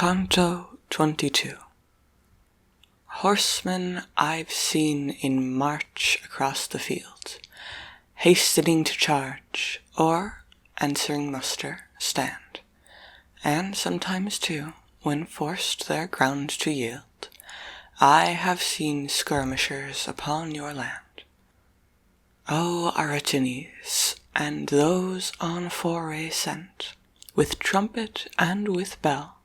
Canto 22. Horsemen I've seen in march across the field, hastening to charge, or, answering muster, stand, and sometimes too, when forced their ground to yield, I have seen skirmishers upon your land. O Aretines, and those on foray sent, with trumpet and with bell,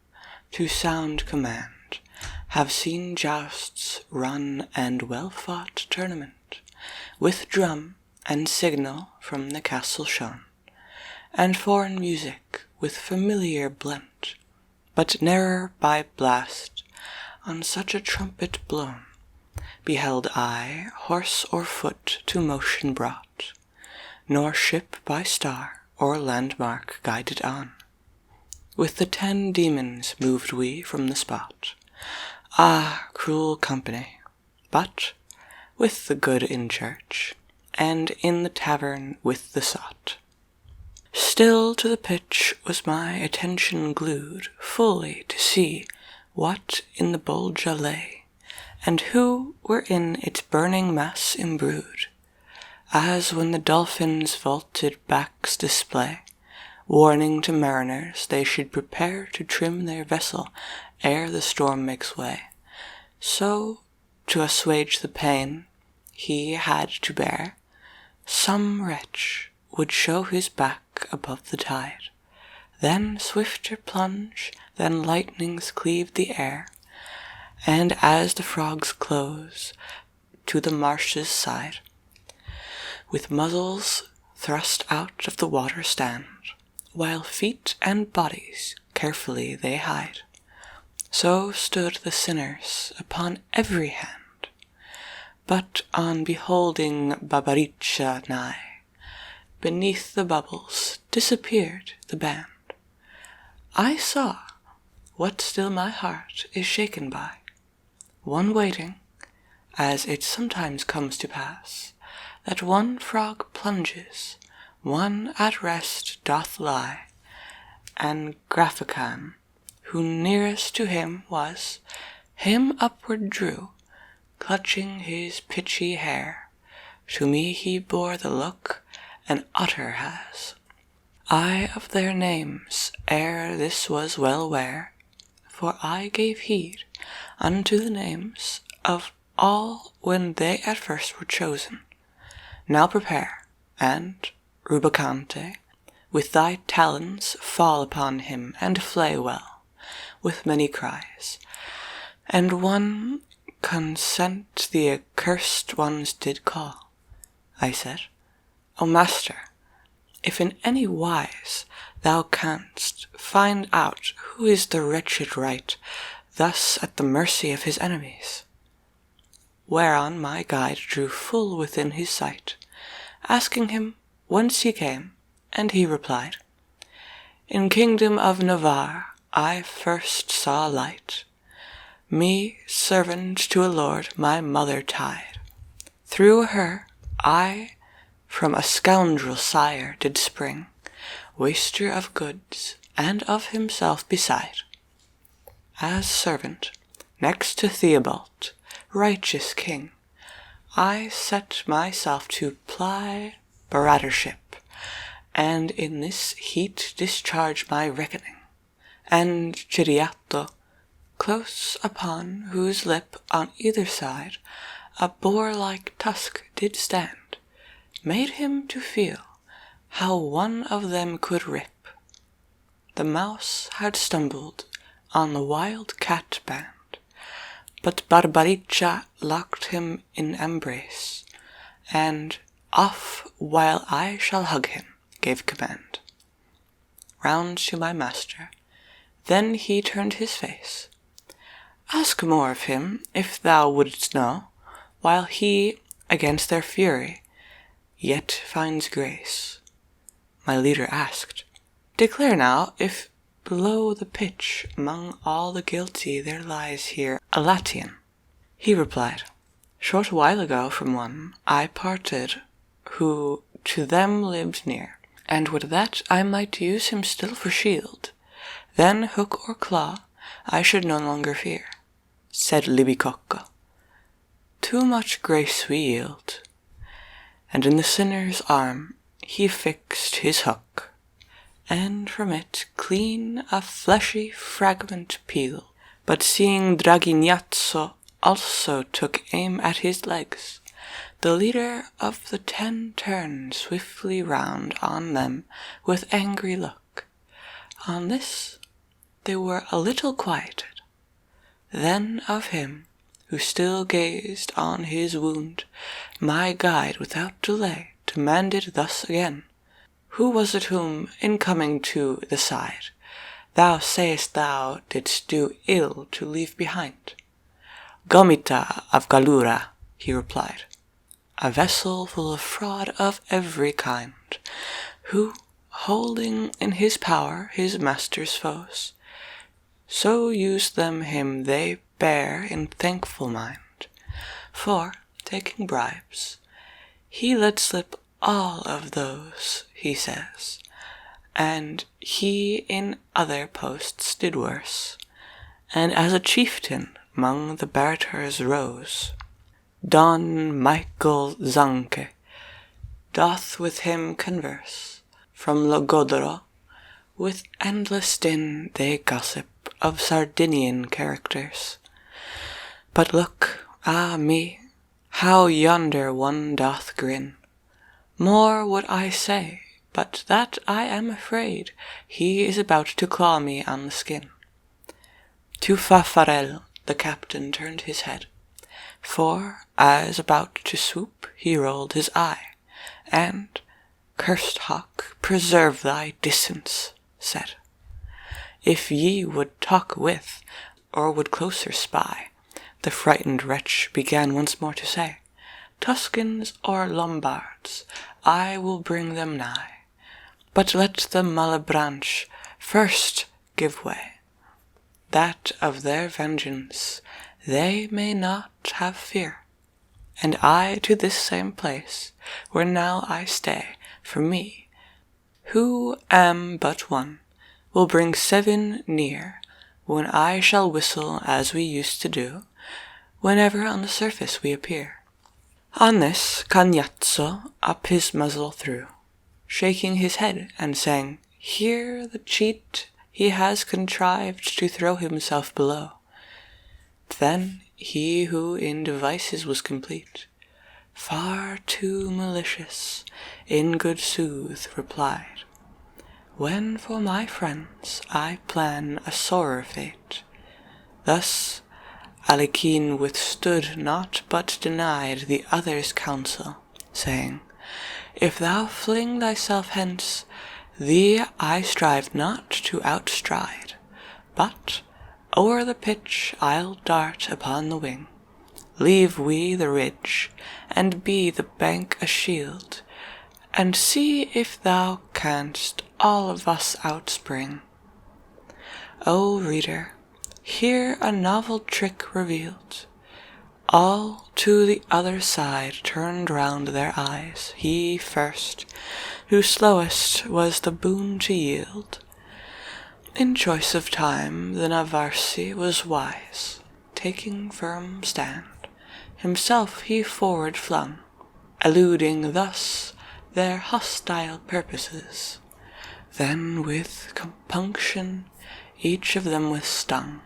to sound command, have seen jousts run and well-fought tournament, with drum and signal from the castle shown, and foreign music with familiar blent, but ne'er by blast on such a trumpet blown beheld I horse or foot to motion brought, nor ship by star or landmark guided on. With the 10 demons moved we from the spot. Ah, cruel company! But with the good in church, and in the tavern with the sot. Still to the pitch was my attention glued, fully to see what in the bolgia lay, and who were in its burning mass imbrued, as when the dolphins' vaulted backs display, warning to mariners they should prepare to trim their vessel ere the storm makes way. So, to assuage the pain he had to bear, some wretch would show his back above the tide, then swifter plunge than lightnings cleave the air, and as the frogs close to the marsh's side, with muzzles thrust out of the water stand, while feet and bodies carefully they hide. So stood the sinners upon every hand, but on beholding Babaricha nigh, beneath the bubbles disappeared the band. I saw what still my heart is shaken by, one waiting, as it sometimes comes to pass, that one frog plunges, one at rest doth lie, and Graphican, who nearest to him was, him upward drew, clutching his pitchy hair. To me he bore the look an otter has. I of their names ere this was well ware, for I gave heed unto the names of all when they at first were chosen. Now prepare, and, Rubicante, with thy talons fall upon him and flay well, with many cries. And one consent the accursed ones did call. I said, O master, if in any wise thou canst find out who is the wretched wight thus at the mercy of his enemies. Whereon my guide drew full within his sight, asking him whence he came, and he replied, In kingdom of Navarre I first saw light, me servant to a lord my mother tied. Through her I from a scoundrel sire did spring, waster of goods, and of himself beside. As servant, next to Theobald, righteous king, I set myself to ply baratership, and in this heat discharge my reckoning. And Chiriato, close upon whose lip on either side a boar-like tusk did stand, made him to feel how one of them could rip. The mouse had stumbled on the wild cat band, but Barbaricha locked him in embrace, and off while I shall hug him, gave command. Round to my master, then he turned his face. Ask more of him, if thou wouldst know, while he, against their fury, yet finds grace. My leader asked, Declare now, if below the pitch among all the guilty there lies here a Latian. He replied, Short while ago from one I parted, who to them lived near, and would that I might use him still for shield, then hook or claw, I should no longer fear, said Libicocco. Too much grace we yield. And in the sinner's arm he fixed his hook, and from it clean a fleshy fragment peeled. But seeing Draghignazzio also took aim at his legs, the leader of the 10 turned swiftly round on them with angry look. On this they were a little quieted. Then of him, who still gazed on his wound, my guide without delay demanded thus again, who was it whom, in coming to the side, thou sayest thou didst do ill to leave behind? Gomita of Gallura, he replied, a vessel full of fraud of every kind, who, holding in his power his master's foes, so used them him they bear in thankful mind, for, taking bribes, he let slip all of those, he says, and he in other posts did worse, and as a chieftain 'mong the Baraters rose. Don Michael Zanche doth with him converse, from Logodoro, with endless din they gossip of Sardinian characters. But look, ah me, how yonder one doth grin. More would I say, but that I am afraid he is about to claw me on the skin. To Faffarel the captain turned his head, for, as about to swoop, he rolled his eye, and, cursed hawk, preserve thy distance, said. If ye would talk with, or would closer spy, the frightened wretch began once more to say, Tuscans or Lombards, I will bring them nigh, but let the Malebranche first give way, that of their vengeance they may not have fear. And I to this same place, where now I stay, for me, who am but one, will bring 7 near, when I shall whistle as we used to do, whenever on the surface we appear. On this Cagnazzo up his muzzle threw, shaking his head and saying, Here the cheat he has contrived to throw himself below. Then he who in devices was complete, far too malicious, in good sooth replied, When for my friends I plan a sorer fate. Thus Alichin withstood not but denied the other's counsel, saying, If thou fling thyself hence, thee I strive not to outstride, but o'er the pitch I'll dart upon the wing. Leave we the ridge, and be the bank a shield, and see if thou canst all of us outspring. O reader, here a novel trick revealed. All to the other side turned round their eyes, he first, who slowest was the boon to yield. In choice of time the Navarsi was wise, taking firm stand, himself he forward flung, eluding thus their hostile purposes. Then with compunction each of them was stung,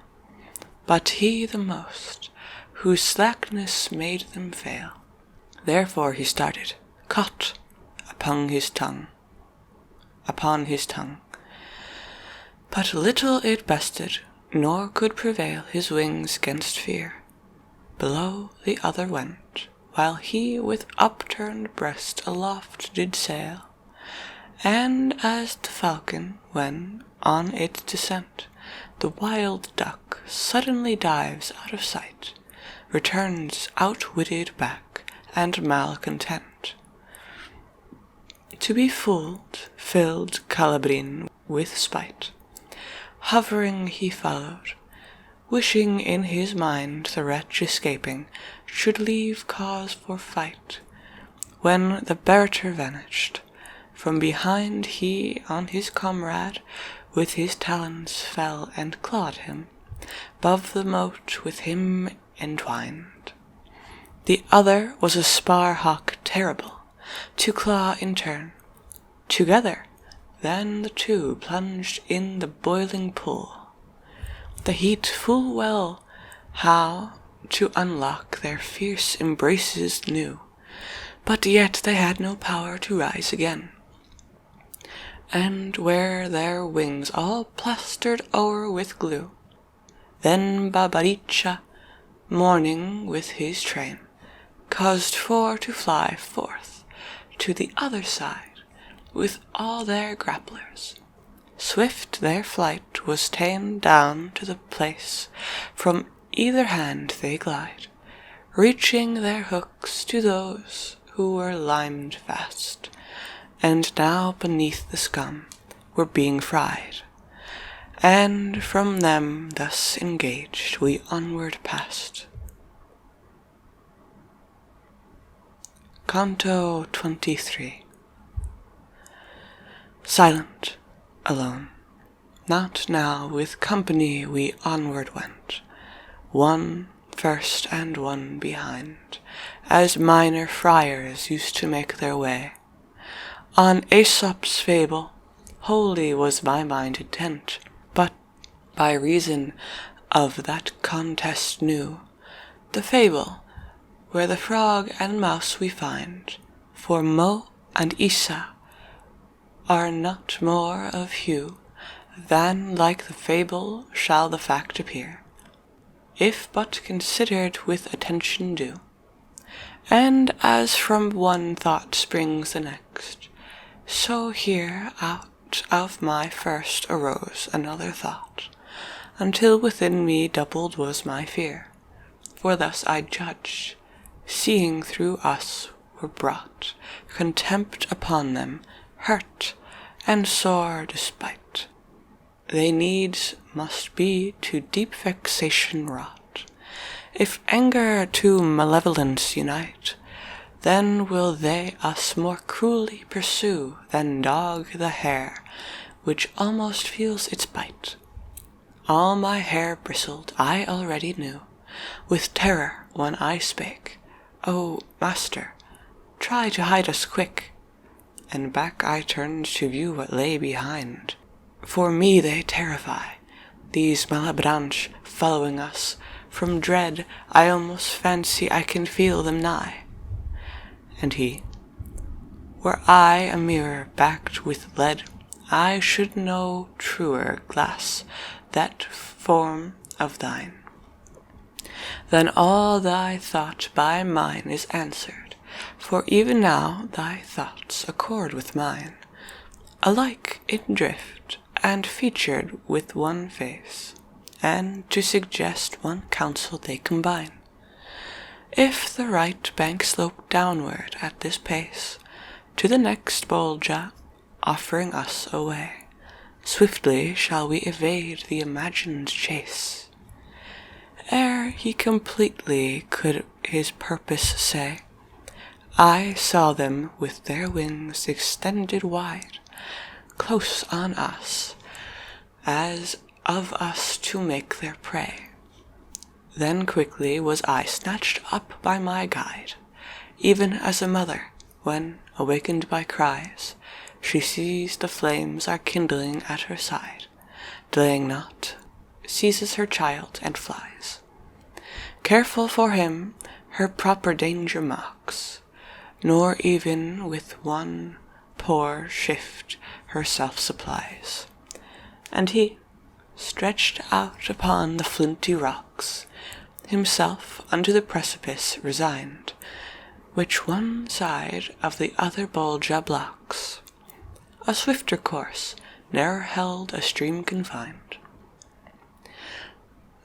but he the most, whose slackness made them fail. Therefore he started, caught upon his tongue. But little it bested, nor could prevail his wings 'gainst fear. Below the other went, while he with upturned breast aloft did sail. And as the falcon, when on its descent, the wild duck suddenly dives out of sight, returns outwitted back, and malcontent. To be fooled filled Calabrin with spite. Hovering he followed, wishing in his mind the wretch escaping should leave cause for fight. When the Barater vanished, from behind he on his comrade with his talons fell and clawed him, 'bove the moat with him entwined. The other was a spar-hawk terrible, to claw in turn. Together then the two plunged in the boiling pool. The heat full well how to unlock their fierce embraces knew, but yet they had no power to rise again. And where their wings all plastered o'er with glue, then Babaricha, mourning with his train, caused four to fly forth to the other side with all their grapplers. Swift their flight was ta'en down to the place, from either hand they glide, reaching their hooks to those who were limed fast, and now beneath the scum were being fried. And from them thus engaged we onward passed. Canto 23. Silent, alone, not now with company we onward went, one first and one behind, as minor friars used to make their way. On Aesop's fable wholly was my mind intent, but by reason of that contest new, the fable where the frog and mouse we find, for Mo and Isa are not more of hue than like the fable shall the fact appear, if but considered with attention due. And as from one thought springs the next, so here out of my first arose another thought, until within me doubled was my fear. For thus I judged, seeing through us were brought contempt upon them, hurt and sore despite. They needs must be to deep vexation wrought. If anger to malevolence unite, then will they us more cruelly pursue than dog the hare, which almost feels its bite. All my hair bristled, I already knew, with terror when I spake, "O master, try to hide us quick." And back I turned to view what lay behind. For me they terrify, these Malebranche following us. From dread I almost fancy I can feel them nigh. And he, were I a mirror backed with lead, I should no truer glass that form of thine. Then all thy thought by mine is answered, for even now thy thoughts accord with mine, alike in drift and featured with one face, and to suggest one counsel they combine. If the right bank slope downward at this pace, to the next Bolgia, offering us a way, swiftly shall we evade the imagined chase. Ere he completely could his purpose say, I saw them with their wings extended wide, close on us, as of us to make their prey. Then quickly was I snatched up by my guide, even as a mother, when, awakened by cries, she sees the flames are kindling at her side, delaying not, seizes her child and flies. Careful for him, her proper danger mocks, nor even with one poor shift herself supplies. And he, stretched out upon the flinty rocks, himself unto the precipice resigned, which one side of the other Bolgia blocks. A swifter course ne'er held a stream confined,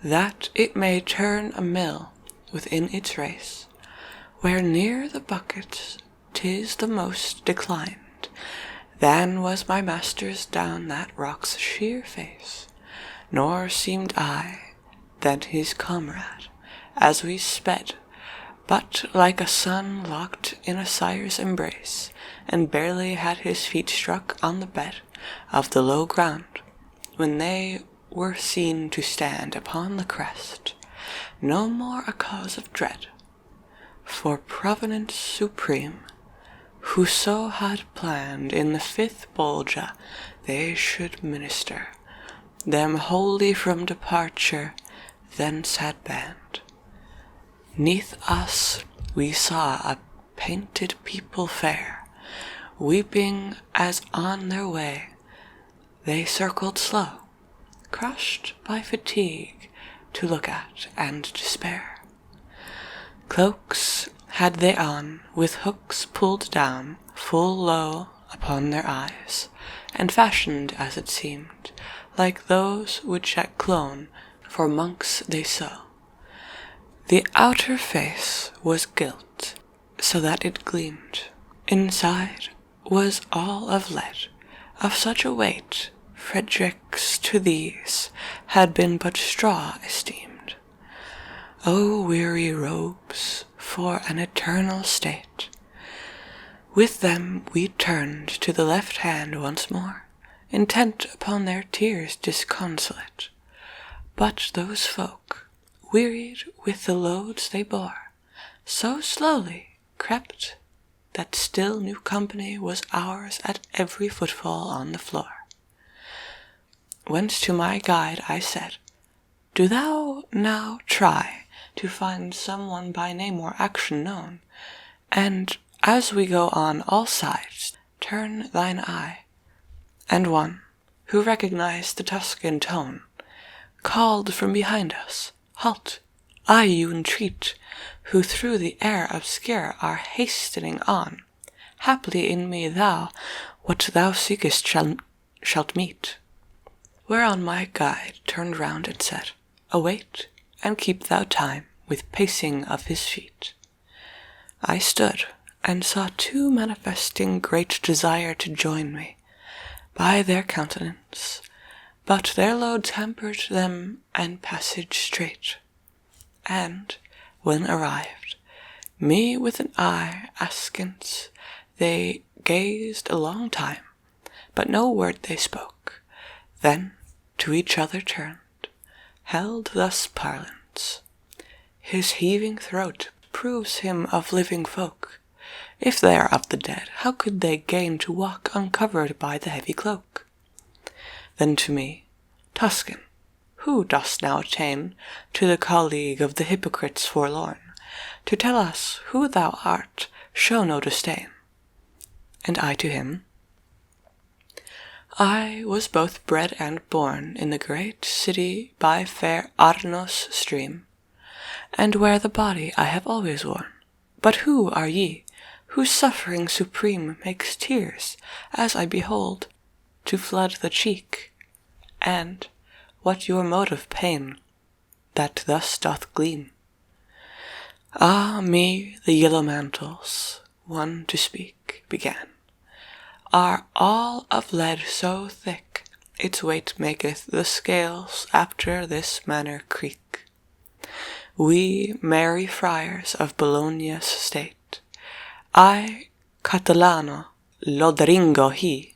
that it may turn a mill within its race, where near the buckets 'tis the most declined. Than was my master's down that rock's sheer face, nor seemed I than his comrade, as we sped, but like a son locked in a sire's embrace, and barely had his feet struck on the bed of the low ground, when they were seen to stand upon the crest, no more a cause of dread, for Providence supreme, whoso had planned in the 5th Bolgia they should minister, them wholly from departure thence had banned. Neath us we saw a painted people fair, weeping as on their way they circled slow, crushed by fatigue to look at and despair. Cloaks had they on, with hooks pulled down full low upon their eyes, and fashioned, as it seemed, like those which at Clone for monks they sew. The outer face was gilt, so that it gleamed. Inside was all of lead, of such a weight Fredericks to these had been but straw esteemed. O weary robes for an eternal state! With them we turned to the left hand once more, intent upon their tears disconsolate. But those folk, wearied with the loads they bore, so slowly crept that still new company was ours at every footfall on the floor. Whence to my guide I said, Do thou now try to find some one by name or action known, and as we go on all sides, turn thine eye. And one, who recognized the Tuscan tone, called from behind us, Halt, I you entreat, who through the air obscure are hastening on. Haply in me thou, what thou seekest shalt meet. Whereon my guide turned round and said, Await, and keep thou time with pacing of his feet. I stood, and saw 2 manifesting great desire to join me, by their countenance, but their loads hampered them and passage straight. And, when arrived, me with an eye askance, they gazed a long time, but no word they spoke, then to each other turned, held thus parlance. His heaving throat proves him of living folk. If they are of the dead, how could they gain to walk uncovered by the heavy cloak? Then to me, Tuscan, who dost now attain to the colleague of the hypocrites forlorn, to tell us who thou art, show no disdain. And I to him, I was both bred and born in the great city by fair Arnos stream, and where the body I have always worn. But who are ye, whose suffering supreme makes tears, as I behold, to flood the cheek? And what your mode of pain, that thus doth gleam? Ah me, the yellow mantles, one to speak, began, are all of lead so thick, its weight maketh the scales after this manner creak. We merry friars of Bologna's state, I Catalano, Lodringo he,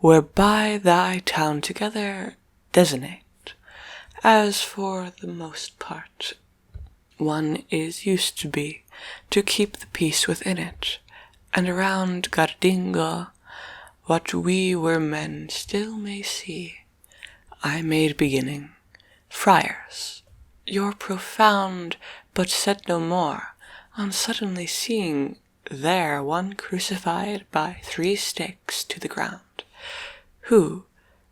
were by thy town together designate, as for the most part one is used to be, to keep the peace within it, and around Gardingo, what we were men still may see. I made beginning, friars, your profound, but said no more, on suddenly seeing there one crucified by 3 stakes to the ground, who,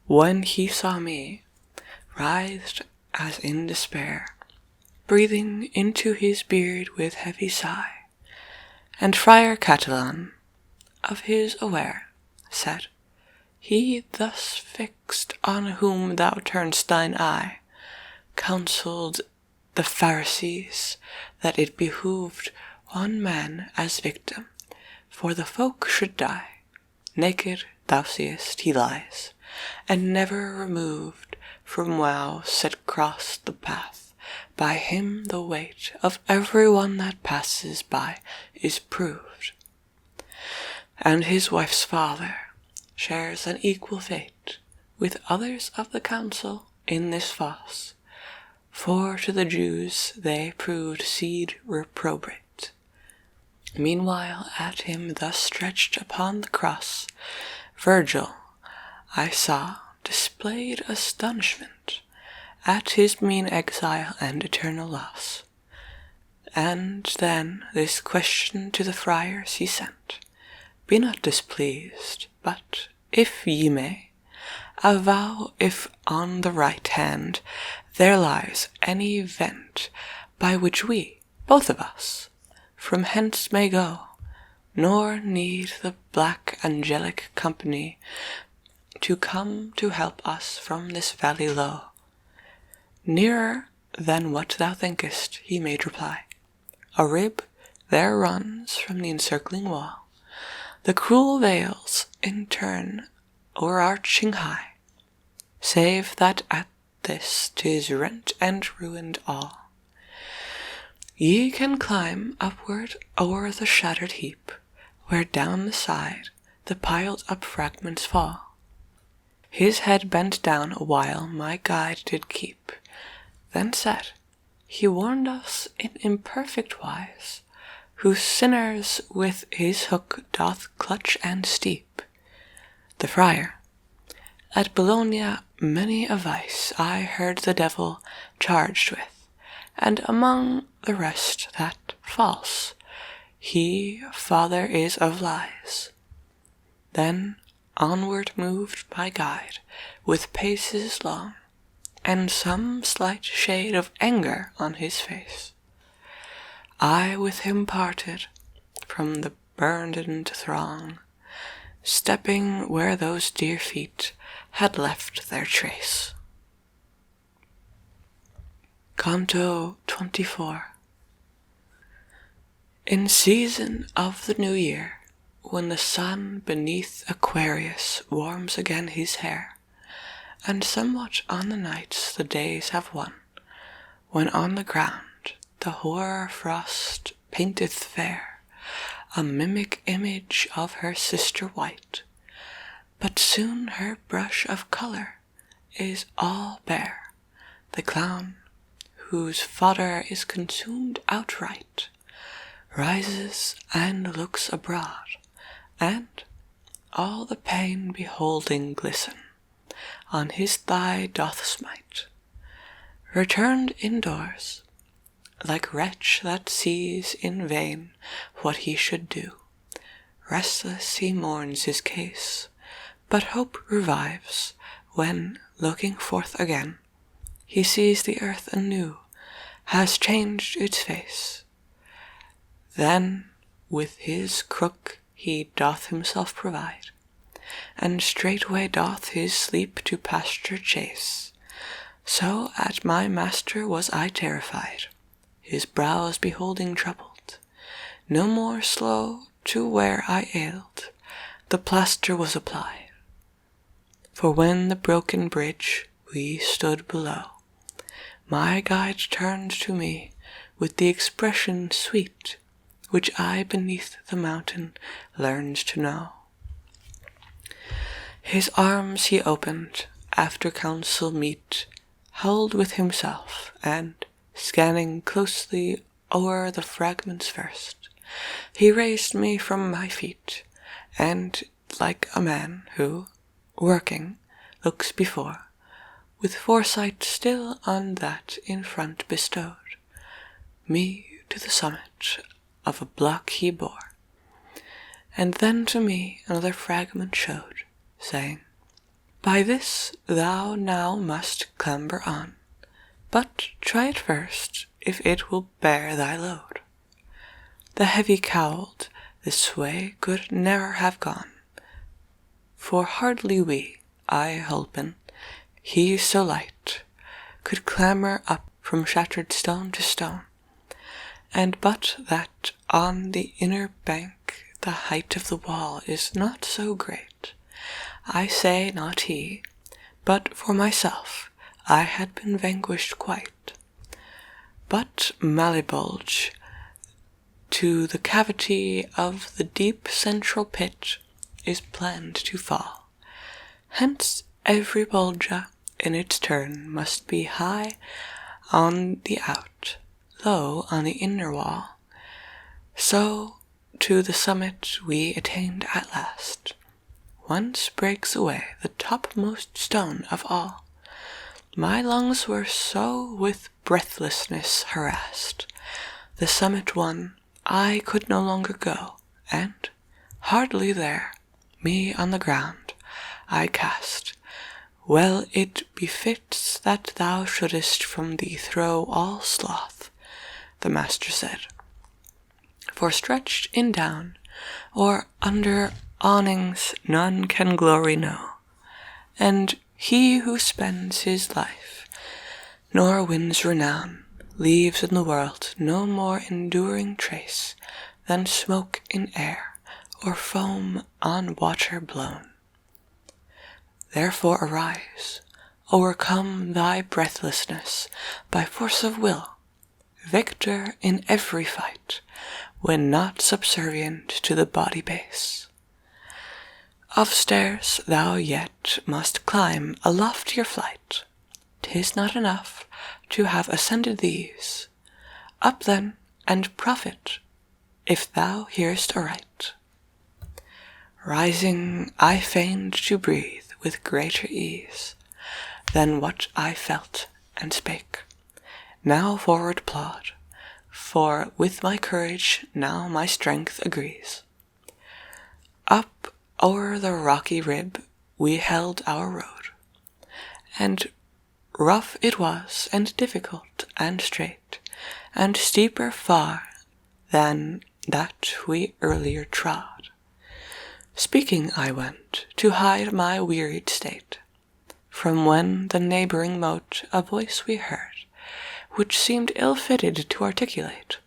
when he saw me, writhed as in despair, breathing into his beard with heavy sigh. And Friar Catalan, of his aware, said, He thus fixed on whom thou turn'st thine eye, counselled the Pharisees that it behooved one man as victim, for the folk should die. Naked, thou seest, he lies, and never removed from wow set crossed the path. By him the weight of every one that passes by is proved. And his wife's father shares an equal fate with others of the council in this fosse, for to the Jews they proved seed reprobate. Meanwhile, at him thus stretched upon the cross, Virgil, I saw, displayed astonishment at his mean exile and eternal loss. And then this question to the friars he sent: Be not displeased, but, if ye may, avow if on the right hand there lies any vent by which we, both of us, from hence may go, nor need the black angelic company to come to help us from this valley low. Nearer than what thou thinkest, he made reply. A rib there runs from the encircling wall, the cruel veils in turn o'erarching high, save that at this 'tis rent and ruined all. Ye can climb upward o'er the shattered heap, where down the side the piled up fragments fall. His head bent down a while my guide did keep, then said, he warned us in imperfect wise, who sinners with his hook doth clutch and steep. The friar: At Bologna many a vice I heard the devil charged with, and among the rest that false, he father is of lies. Then onward moved my guide with paces long, and some slight shade of anger on his face. I with him parted from the burdened throng, stepping where those dear feet had left their trace. Canto 24. In season of the new year, when the sun beneath Aquarius warms again his hair, and somewhat on the nights the days have won, when on the ground the hoar frost painteth fair a mimic image of her sister white, but soon her brush of colour is all bare, the clown, whose fodder is consumed outright, rises and looks abroad, and, all the pain beholding glisten, on his thigh doth smite. Returned indoors, like wretch that sees in vain what he should do, restless he mourns his case, but hope revives when, looking forth again, he sees the earth anew has changed its face. Then with his crook he doth himself provide, and straightway doth his sleep to pasture chase. So at my master was I terrified, his brows beholding troubled. No more slow to where I ailed, the plaster was applied. For when the broken bridge we stood below, my guide turned to me with the expression sweet, which I beneath the mountain learned to know. His arms he opened, after council meet, held with himself, and, scanning closely o'er the fragments first, he raised me from my feet, and, like a man who, working, looks before, with foresight still on that in front bestowed, me to the summit of a block he bore, and then to me another fragment showed, saying, By this thou now must clamber on, but try it first if it will bear thy load. The heavy cowled this way could ne'er have gone, for hardly we, I holpen, he so light, could clamber up from shattered stone to stone, and but that on the inner bank the height of the wall is not so great, I say not he, but for myself I had been vanquished quite. But Malibulge, to the cavity of the deep central pit, is planned to fall. Hence every bolgia in its turn must be high on the out, low on the inner wall. So to the summit we attained at last, whence breaks away the topmost stone of all. My lungs were so with breathlessness harassed, the summit won, I could no longer go, and, hardly there, me on the ground I cast. Well it befits that thou shouldest from thee throw all sloth, the master said. For stretched in down, or under awnings, none can glory know, and he who spends his life, nor wins renown, leaves in the world no more enduring trace than smoke in air, or foam on water blown. Therefore arise, overcome thy breathlessness by force of will, victor in every fight, when not subservient to the body base. Of stairs thou yet must climb a loftier flight. 'Tis not enough to have ascended these. Up then, and profit, if thou hearest aright. Rising, I feigned to breathe with greater ease than what I felt, and spake, now forward plod, for with my courage now my strength agrees. Up o'er the rocky rib we held our road, and rough it was, and difficult, and straight, and steeper far than that we earlier trod. Speaking I went, to hide my wearied state, from when the neighbouring moat a voice we heard, which seemed ill-fitted to articulate.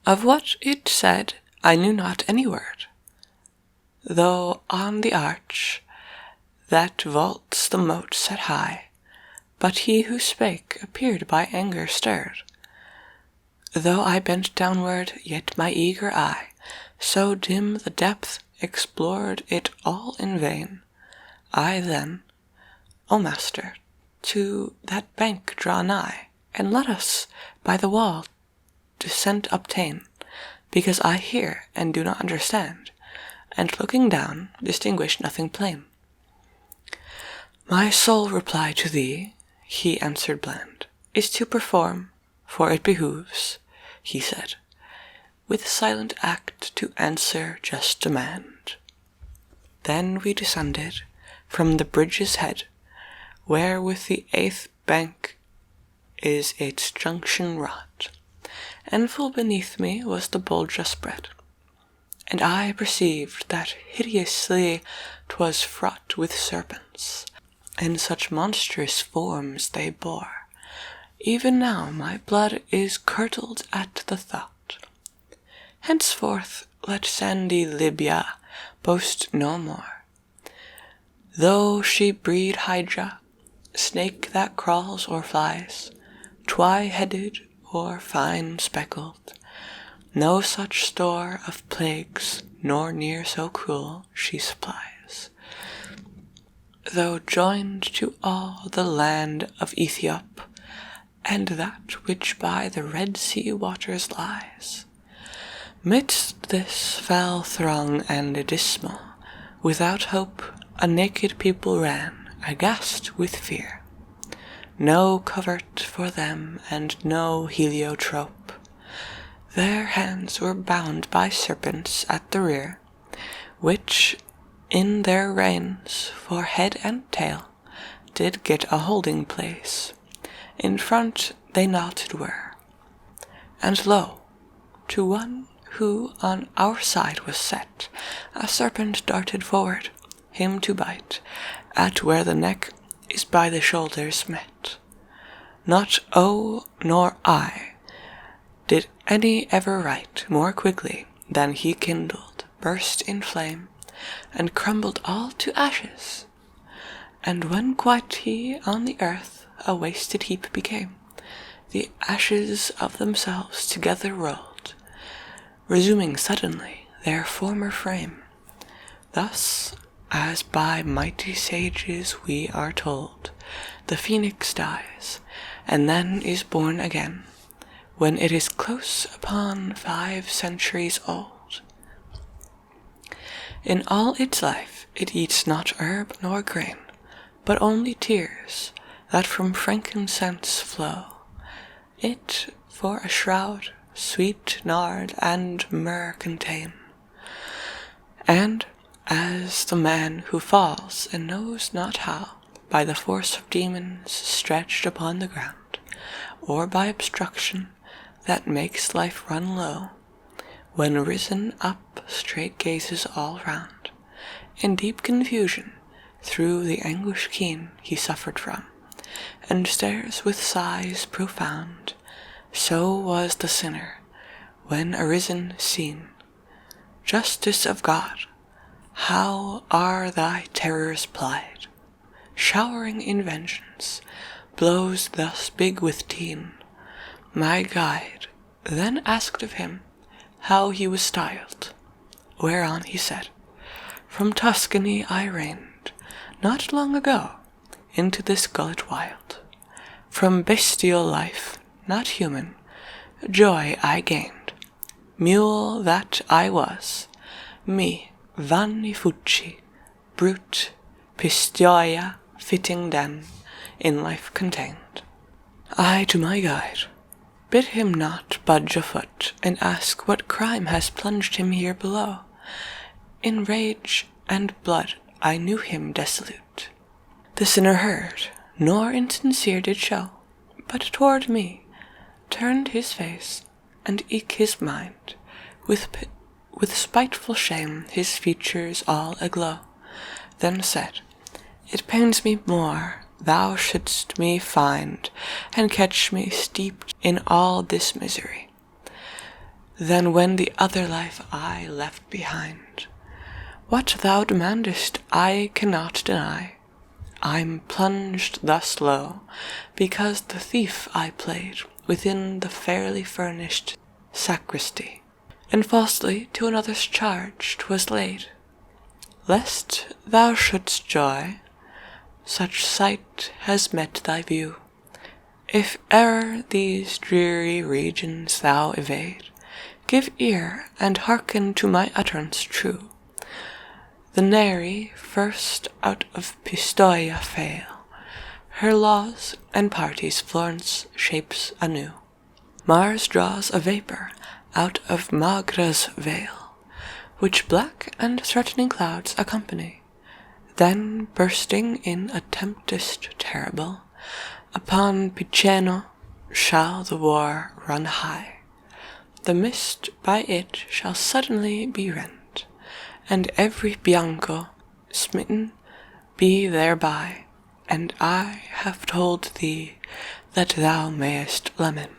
Of what it said I knew not any word, though on the arch that vaults the moat set high, but he who spake appeared by anger stirred. Though I bent downward, yet my eager eye, so dim the depth, explored it all in vain. I then, O master, to that bank draw nigh, and let us by the wall descent obtain, because I hear and do not understand, and looking down distinguish nothing plain. My sole reply to thee, he answered bland, is to perform, for it behooves, he said, with silent act to answer just demand. Then we descended from the bridge's head, where with the 8th bank is its junction wrought, and full beneath me was the bolgia spread, and I perceived that hideously 'twas fraught with serpents, and such monstrous forms they bore. Even now my blood is curdled at the thought. Henceforth let sandy Libya boast no more, though she breed hydra, snake that crawls or flies, twy-headed or fine-speckled, no such store of plagues, nor near so cruel, she supplies. Though joined to all the land of Ethiop, and that which by the Red Sea waters lies, midst this foul throng and dismal, without hope, a naked people ran, aghast with fear. No covert for them, and no heliotrope. Their hands were bound by serpents at the rear, which, in their reins, for head and tail, did get a holding place. In front they knotted were. And lo, to one who on our side was set, a serpent darted forward, him to bite, at where the neck is by the shoulders met. Not O nor I did any ever write more quickly than he kindled, burst in flame, and crumbled all to ashes. And when quite he on the earth a wasted heap became, the ashes of themselves together rolled, resuming suddenly their former frame. Thus as by mighty sages we are told, the phoenix dies, and then is born again, when it is close upon 5 centuries old. In all its life it eats not herb nor grain, but only tears that from frankincense flow. It for a shroud sweet nard and myrrh contain. And as the man who falls and knows not how, by the force of demons stretched upon the ground, or by obstruction that makes life run low, when risen up straight gazes all round, in deep confusion through the anguish keen he suffered from, and stares with sighs profound, so was the sinner, when arisen seen. Justice of God, how are thy terrors plied, showering in vengeance, blows thus big with teen. My guide then asked of him how he was styled, whereon he said, from Tuscany I reigned, not long ago, into this gullet wild. From bestial life, not human, joy I gained. Mule that I was, me vanni fucci, brute, pistoia fitting then, in life contained. I to my guide bid him not budge a foot, and ask what crime has plunged him here below. In rage and blood I knew him desolate. The sinner heard, nor insincere did show, but toward me turned his face, and eke his mind, with spiteful shame his features all aglow, then said, it pains me more thou shouldst me find, and catch me steeped in all this misery, than when the other life I left behind. What thou demandest I cannot deny. I'm plunged thus low, because the thief I played within the fairly furnished sacristy, and falsely to another's charge 'twas laid. Lest thou shouldst joy, such sight has met thy view. If e'er these dreary regions thou evade, give ear and hearken to my utterance true. The nary first out of Pistoia fail, her laws and parties Florence shapes anew. Mars draws a vapour out of Magra's vale, which black and threatening clouds accompany. Then bursting in a tempest terrible, upon Piceno shall the war run high. The mist by it shall suddenly be rent, and every Bianco smitten be thereby, and I have told thee that thou mayest lament.